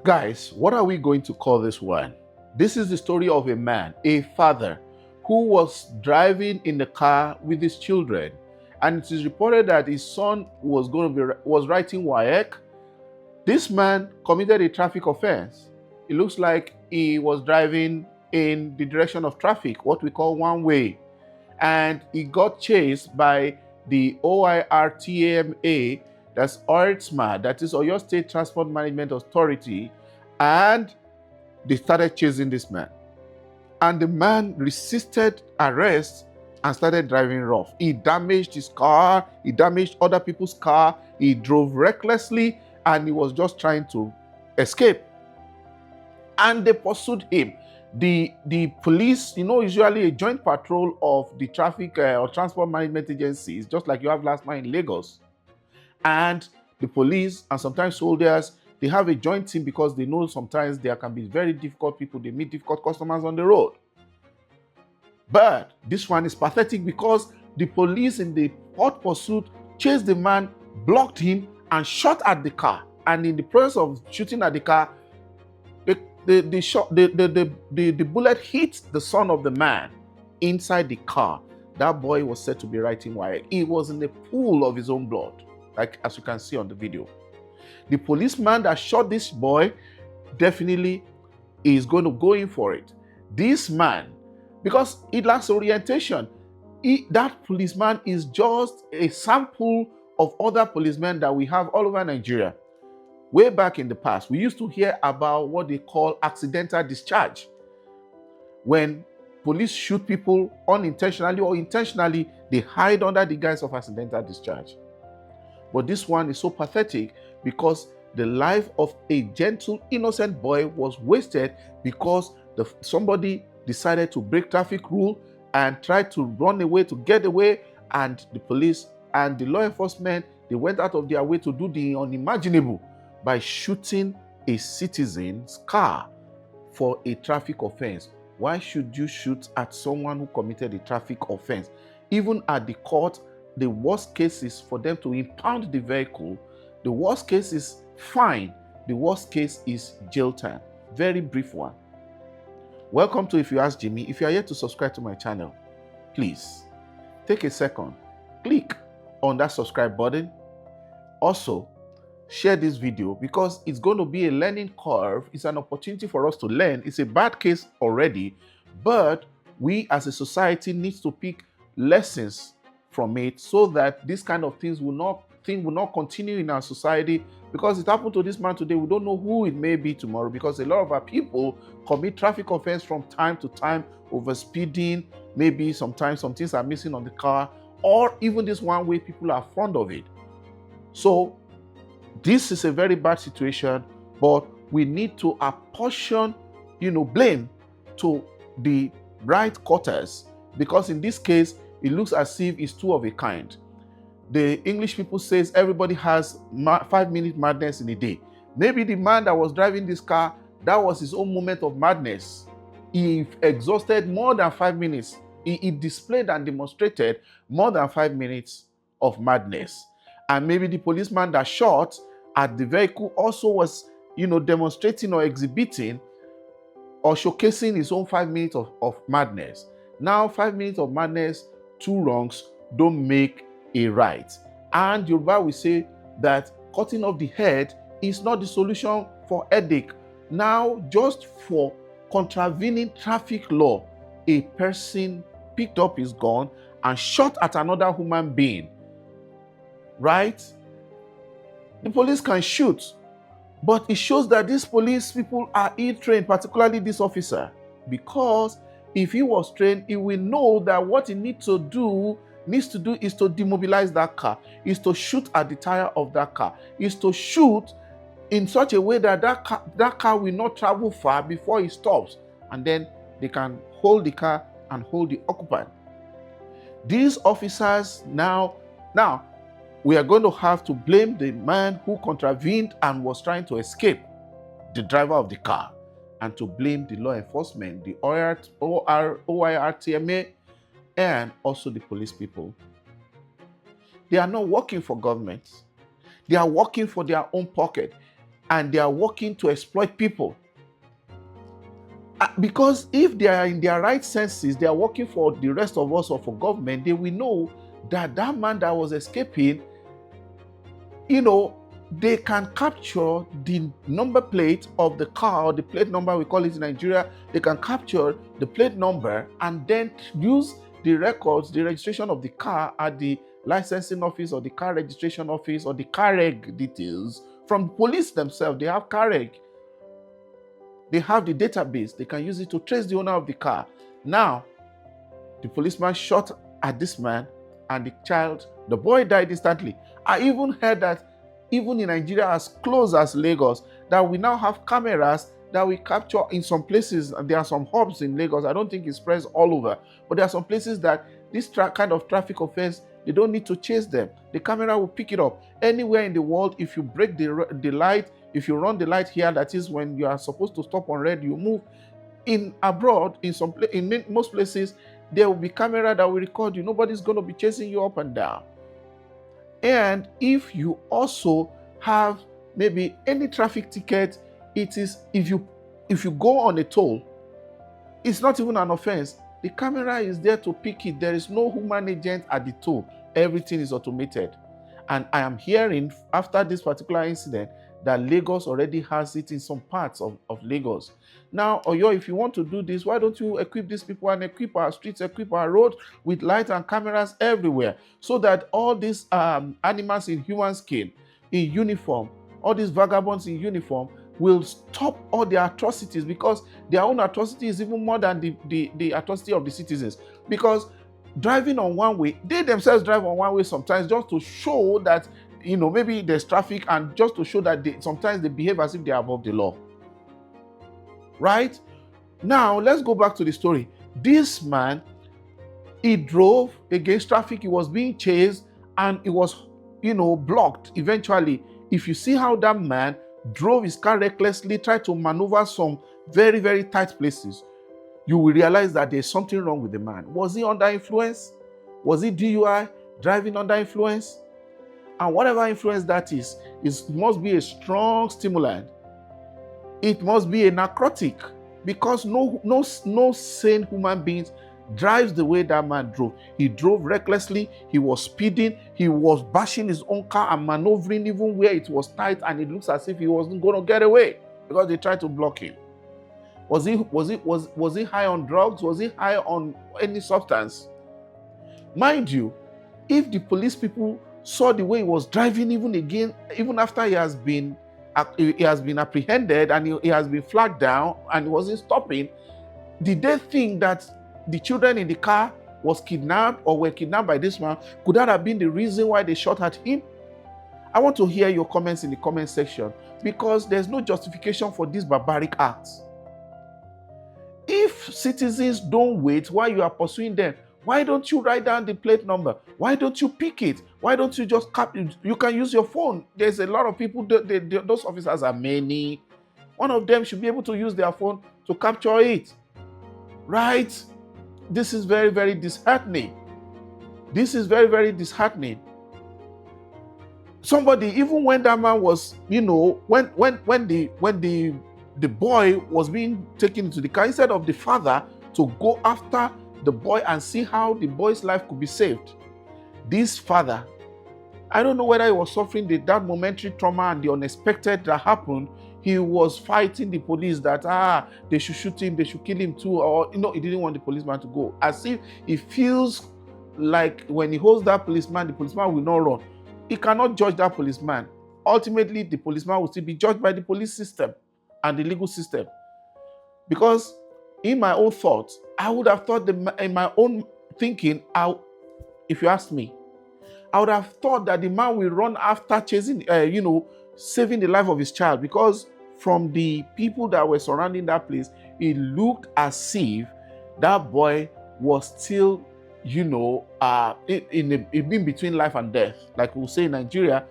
Guys, what are we going to call this one? This is the story of a man, a father, who was driving in the car with his children. And it is reported that his son was writing WAEC. This man committed a traffic offense. It looks like he was driving in the direction of traffic, what we call one way. And he got chased by the oyrtma, that's oyrtma, that is Oyo State Transport Management Authority, and they started chasing this man. And the man resisted arrest and started driving rough. He damaged his car, he damaged other people's car, he drove recklessly, and he was just trying to escape. And they pursued him. The police, usually a joint patrol of the traffic or transport management agencies, just like you have last mile in Lagos. And the police and sometimes soldiers, they have a joint team because they know sometimes there can be very difficult people, they meet difficult customers on the road. But this one is pathetic because the police in the hot pursuit chased the man, blocked him, and shot at the car. And in the process of shooting at the car, the bullet hit the son of the man inside the car. That boy was said to be writing WAEC. He was in the pool of his own blood, like as you can see on the video. The policeman that shot this boy definitely is going to go in for it. This man, because it lacks orientation, that policeman is just a sample of other policemen that we have all over Nigeria. Way back in the past, we used to hear about what they call accidental discharge. When police shoot people unintentionally or intentionally, they hide under the guise of accidental discharge. But this one is so pathetic because the life of a gentle, innocent boy was wasted because somebody decided to break traffic rule and tried to run away, to get away, and the police and the law enforcement, they went out of their way to do the unimaginable by shooting a citizen's car for a traffic offense. Why should you shoot at someone who committed a traffic offense? Even at the court, the worst case is for them to impound the vehicle. The worst case is fine. The worst case is jail time. Very brief one. Welcome to If You Ask Jimmy. If you are yet to subscribe to my channel, please take a second, click on that subscribe button. Also, share this video because it's going to be a learning curve. It's an opportunity for us to learn. It's a bad case already, but we as a society need to pick lessons from it so that this kind of things will not continue in our society. Because it happened to this man today, we don't know who it may be tomorrow, because a lot of our people commit traffic offense from time to time, over speeding, maybe sometimes some things are missing on the car, or even this one way people are fond of it. So this is a very bad situation, but we need to apportion, blame to the right quarters, because in this case, it looks as if it's two of a kind. The English people says everybody has 5-minute madness in a day. Maybe the man that was driving this car, that was his own moment of madness. He exhausted more than 5 minutes. He displayed and demonstrated more than 5 minutes of madness. And maybe the policeman that shot at the vehicle also was, demonstrating or exhibiting or showcasing his own 5 minutes of madness. Now, 5 minutes of madness, 2 wrongs don't make a right. And Yoruba will say that cutting off the head is not the solution for headache. Now, just for contravening traffic law, a person picked up his gun and shot at another human being, right? The police can shoot, but it shows that these police people are ill-trained, particularly this officer, because if he was trained, he will know that what he needs to do is to demobilize that car, is to shoot at the tire of that car, is to shoot in such a way that that car will not travel far before it stops, and then they can hold the car and hold the occupant. These officers now we are going to have to blame the man who contravened and was trying to escape, the driver of the car, and to blame the law enforcement, the oyrtma, and also the police people. They are not working for government. They are working for their own pocket. and they are working to exploit people. Because if they are in their right senses, they are working for the rest of us or for government, they will know that that man that was escaping, they can capture the number plate of the car, or the plate number, we call it in Nigeria. They can capture the plate number and then use the records, the registration of the car at the licensing office or the car registration office or the car reg details from police themselves. They have car reg. They have the database. They can use it to trace the owner of the car. Now, the policeman shot at this man and the boy died instantly. I even heard that even in Nigeria, as close as Lagos, that we now have cameras that we capture in some places. There are some hubs in Lagos. I don't think it's spread all over, but there are some places that this kind of traffic offense, they don't need to chase them. The camera will pick it up. Anywhere in the world, if you break the light, if you run the light here, that is when you are supposed to stop on red, you move. In abroad, in most places, there will be camera that will record you. Nobody's going to be chasing you up and down. And if you also have maybe any traffic ticket, it is, if you go on a toll, it's not even an offense. The camera is there to pick it. There is no human agent at the toll. Everything is automated. And I am hearing after this particular incident that Lagos already has it in some parts of Lagos. Now, Oyo, if you want to do this, why don't you equip these people and equip our streets, equip our roads with lights and cameras everywhere, so that all these animals in human skin, in uniform, all these vagabonds in uniform will stop all their atrocities, because their own atrocity is even more than the atrocity of the citizens. Because driving on one way, they themselves drive on one way sometimes just to show that, maybe there's traffic, and just to show that sometimes they behave as if they are above the law. Right? Now, let's go back to the story. This man, he drove against traffic. He was being chased and it was, blocked eventually. If you see how that man drove his car recklessly, tried to maneuver some very, very tight places, you will realize that there's something wrong with the man. Was he under influence? Was he DUI, driving under influence? And whatever influence that is, it must be a strong stimulant. It must be a narcotic, because no sane human being drives the way that man drove. He drove recklessly. He was speeding. He was bashing his own car and maneuvering even where it was tight, and it looks as if he wasn't going to get away because they tried to block him. Was he high on drugs? Was he high on any substance? Mind you, if the police people saw the way he was driving, even after he has been apprehended and he has been flagged down and he wasn't stopping, did they think that the children in the car was kidnapped or were kidnapped by this man? Could that have been the reason why they shot at him? I want to hear your comments in the comment section, because there's no justification for this barbaric act. If citizens don't wait while you are pursuing them, why don't you write down the plate number? Why don't you pick it? Why don't you just you can use your phone. There's a lot of people, those officers are many. One of them should be able to use their phone to capture it. Right? This is very, very disheartening. This is very, very disheartening. Somebody, even when that man was, when the boy was being taken into the car, instead of the father to go after the boy and see how the boy's life could be saved, this father, I don't know whether he was suffering that momentary trauma and the unexpected that happened. He was fighting the police that they should shoot him, they should kill him too, or he didn't want the policeman to go. As if he feels like when he holds that policeman, the policeman will not run. He cannot judge that policeman. Ultimately, the policeman will still be judged by the police system and the legal system. Because in my own thoughts, I would have thought in my own thinking, if you ask me, I would have thought that the man will run after chasing, saving the life of his child, because from the people that were surrounding that place, it looked as if that boy was still, in between life and death. Like we say in Nigeria,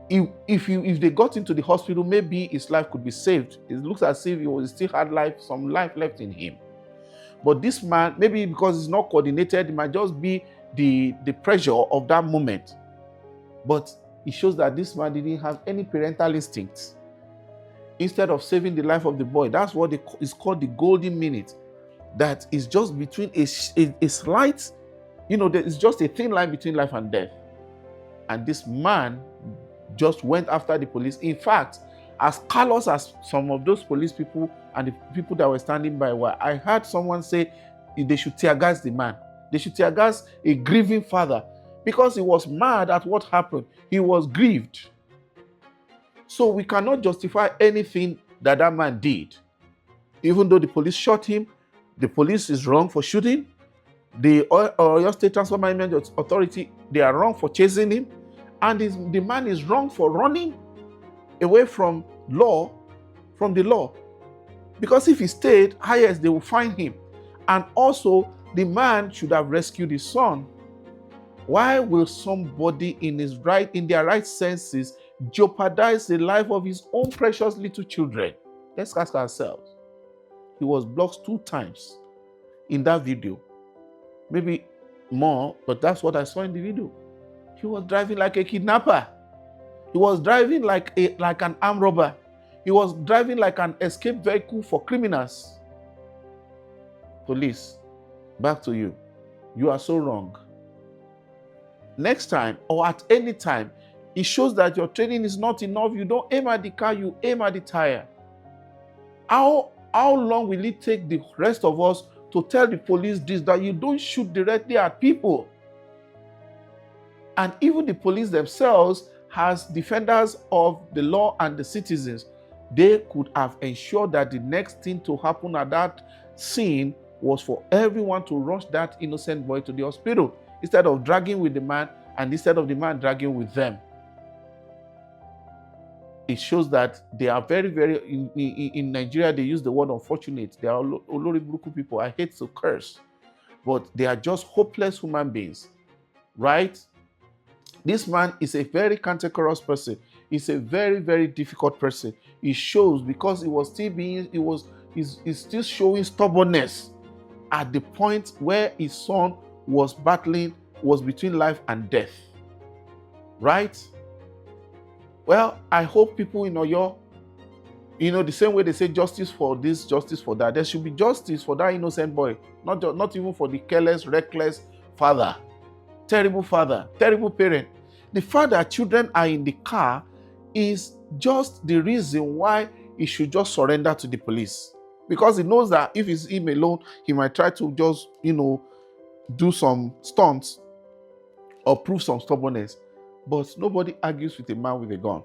if they got into the hospital, maybe his life could be saved. It looks as if he still had some life left in him. But this man, maybe because it's not coordinated, it might just be the pressure of that moment. But it shows that this man didn't have any parental instincts. instead of saving the life of the boy. That's what is called the golden minute. That is just between a slight, there is just a thin line between life and death. And this man just went after the police. In fact, as callous as some of those police people and the people that were standing by were, I heard someone say they should tear gas the man. They should tear gas a grieving father, because he was mad at what happened. He was grieved. So we cannot justify anything that man did. Even though the police shot him, the police is wrong for shooting. The Oyo State Transport Management Authority, they are wrong for chasing him. And the man is wrong for running away from the law. Because if he stayed, highest they will find him. And also, the man should have rescued his son. Why will somebody in their right senses jeopardize the life of his own precious little children? Let's ask ourselves. He was blocked 2 times in that video. Maybe more, but that's what I saw in the video. He was driving like a kidnapper. He was driving like an armed robber. He was driving like an escape vehicle for criminals. Police, back to you. You are so wrong. Next time, or at any time, it shows that your training is not enough. You don't aim at the car, you aim at the tire. How long will it take the rest of us to tell the police this, that you don't shoot directly at people? And even the police themselves, as defenders of the law and the citizens, they could have ensured that the next thing to happen at that scene was for everyone to rush that innocent boy to the hospital, instead of dragging with the man and instead of the man dragging with them. It shows that they are very, very, in Nigeria, they use the word unfortunate. They are oloriburuku people. I hate to curse, but they are just hopeless human beings, right? This man is a very cantankerous person. He's a very, very difficult person. He shows, because he's still showing stubbornness at the point where his son was between life and death, right? Well, I hope people in Oyo, the same way they say justice for this, justice for that, there should be justice for that innocent boy, not even for the careless, reckless father, terrible parent. The fact that children are in the car is just the reason why he should just surrender to the police. Because he knows that if it's him alone, he might try to just, do some stunts or prove some stubbornness. But nobody argues with a man with a gun.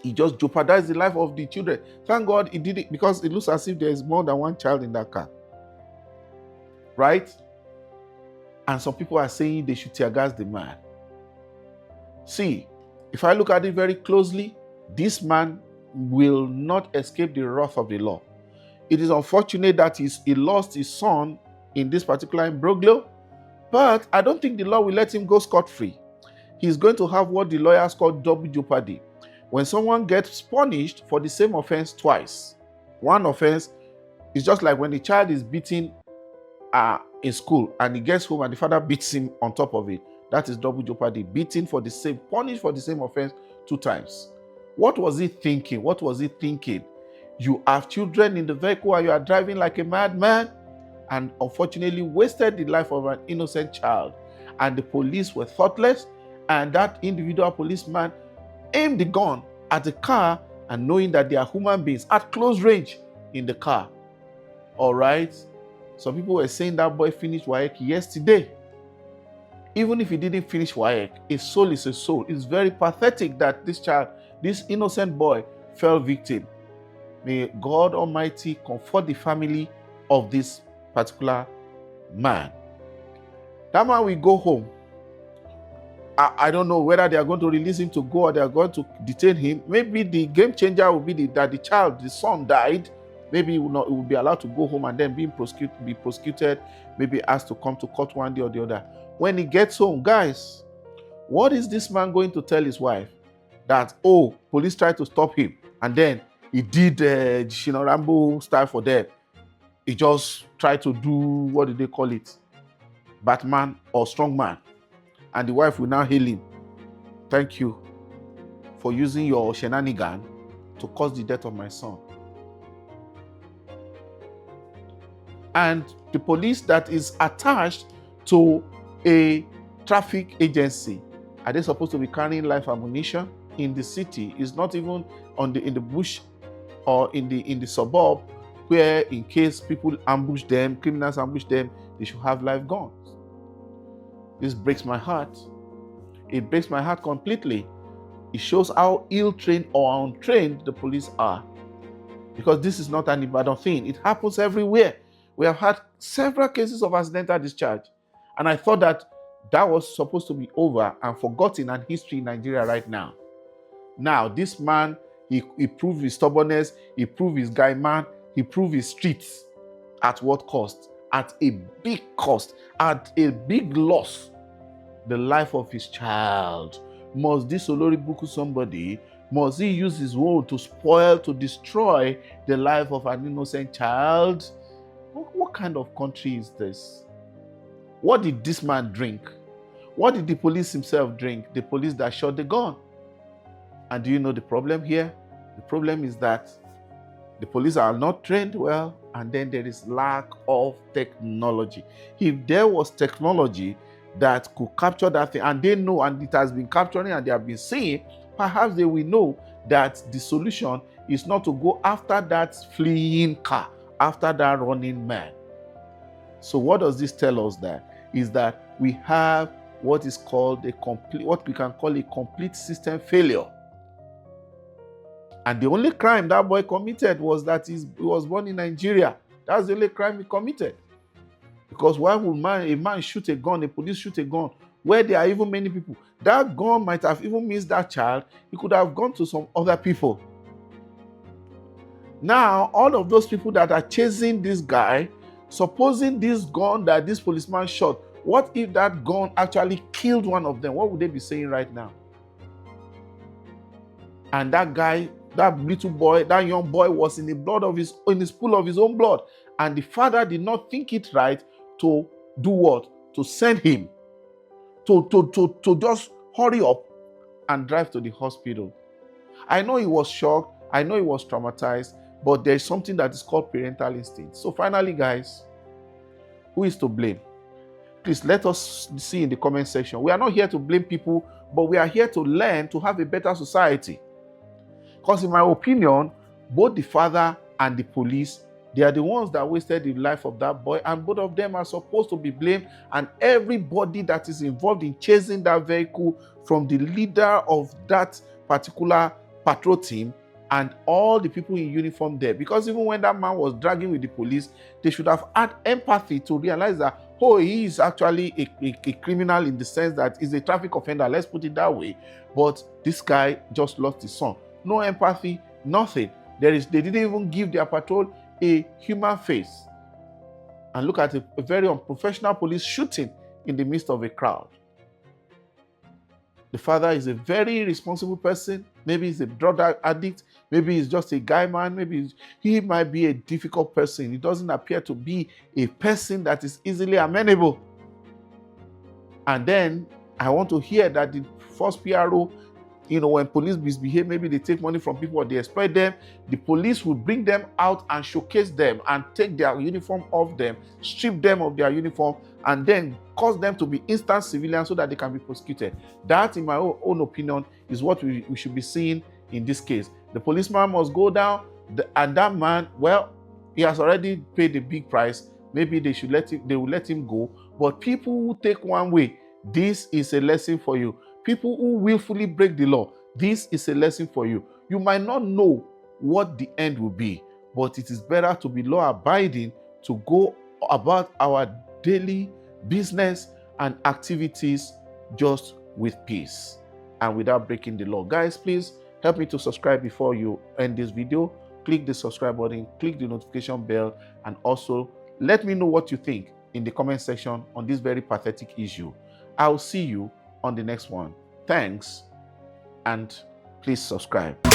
He just jeopardized the life of the children. Thank God he did it, because it looks as if there is more than one child in that car. Right? And some people are saying they should tear gas the man. See, if I look at it very closely, this man will not escape the wrath of the law. It is unfortunate that he lost his son in this particular imbroglio, but I don't think the law will let him go scot-free. He's going to have what the lawyers call double jeopardy. When someone gets punished for the same offense twice, one offense is just like when the child is beaten in school and he gets home and the father beats him on top of it. That is double jeopardy. Punished for the same offense 2 times. What was he thinking? You have children in the vehicle and you are driving like a madman, and unfortunately wasted the life of an innocent child. And the police were thoughtless, and that individual policeman aimed the gun at the car, and knowing that they are human beings at close range in the car. All right? Some people were saying that boy finished WAEC yesterday. Even if he didn't finish WAEC, a soul is a soul. It's very pathetic that this innocent boy fell victim. May God Almighty comfort the family of this particular man. That man will go home. I don't know whether they are going to release him to go or they are going to detain him. Maybe the game changer will be that the son died. Maybe he will be allowed to go home and then be prosecuted, maybe asked to come to court one day or the other. When he gets home, guys, what is this man going to tell his wife? That, police tried to stop him, and then he did Rambo style for them. He just tried to do, what do they call it? Batman or strongman. And the wife will now hail him. Thank you for using your shenanigan to cause the death of my son. And the police that is attached to a traffic agency, are they supposed to be carrying live ammunition in the city? It's not even in the bush or in the suburb, where in case people ambush them, criminals ambush them, they should have live guns. This breaks my heart. It breaks my heart completely. It shows how ill-trained or untrained the police are. Because this is not an Ibadan thing. It happens everywhere. We have had several cases of accidental discharge. And I thought that was supposed to be over and forgotten and history in Nigeria right now. Now, this man, he proved his stubbornness, he proved his guy man, he proved his streets. At what cost? At a big cost, at a big loss. The life of his child. Must this Oloribuku somebody, must he use his own to spoil, to destroy the life of an innocent child? What kind of country is this? What did this man drink? What did the police himself drink? The police that shot the gun. And do you know the problem here? The problem is that the police are not trained well, and then there is lack of technology. If there was technology that could capture that thing, and they know, and it has been capturing, and they have been seeing, perhaps they will know that the solution is not to go after that fleeing car, after that running man. So what does this tell us there? Is that we have what is called what we can call a complete system failure. And the only crime that boy committed was that he was born in Nigeria. That's the only crime he committed. Because why would a man shoot a gun, a police shoot a gun, where there are even many people? That gun might have even missed that child. He could have gone to some other people. Now, all of those people that are chasing this guy, supposing this gun that this policeman shot, what if that gun actually killed one of them? What would they be saying right now? And that guy, that little boy, that young boy was in the pool of his own blood. And the father did not think it right to do what? To send him to just hurry up and drive to the hospital. I know he was shocked. I know he was traumatized, but there's something that is called parental instinct. So finally, guys, who is to blame? Please let us see in the comment section. We are not here to blame people, but we are here to learn to have a better society. Because in my opinion, both the father and the police, they are the ones that wasted the life of that boy, and both of them are supposed to be blamed. And everybody that is involved in chasing that vehicle, from the leader of that particular patrol team and all the people in uniform there. Because even when that man was dragging with the police, they should have had empathy to realize that, oh, he is actually a criminal in the sense that he's a traffic offender. Let's put it that way. But this guy just lost his son. No empathy, nothing. They didn't even give their patrol a human face. And look at a very unprofessional police shooting in the midst of a crowd. The father is a very responsible person. Maybe he's a drug addict. Maybe he's just a guy man. Maybe he might be a difficult person. He doesn't appear to be a person that is easily amenable. And then I want to hear that the first PRO, when police misbehave, maybe they take money from people or they exploit them, the police would bring them out and showcase them and take their uniform off them, strip them of their uniform, and then cause them to be instant civilians so that they can be prosecuted. That, in my own opinion, is what we should be seeing in this case. The policeman must go down, and that man, well, he has already paid a big price. Maybe they will let him go. But people who take one way, this is a lesson for you. People who willfully break the law, this is a lesson for you. You might not know what the end will be, but it is better to be law-abiding, to go about our daily business and activities just with peace and without breaking the law. Guys, please help me to subscribe before you end this video. Click the subscribe button, click the notification bell, and also let me know what you think in the comment section on this very pathetic issue. I'll see you on the next one. Thanks, and please subscribe.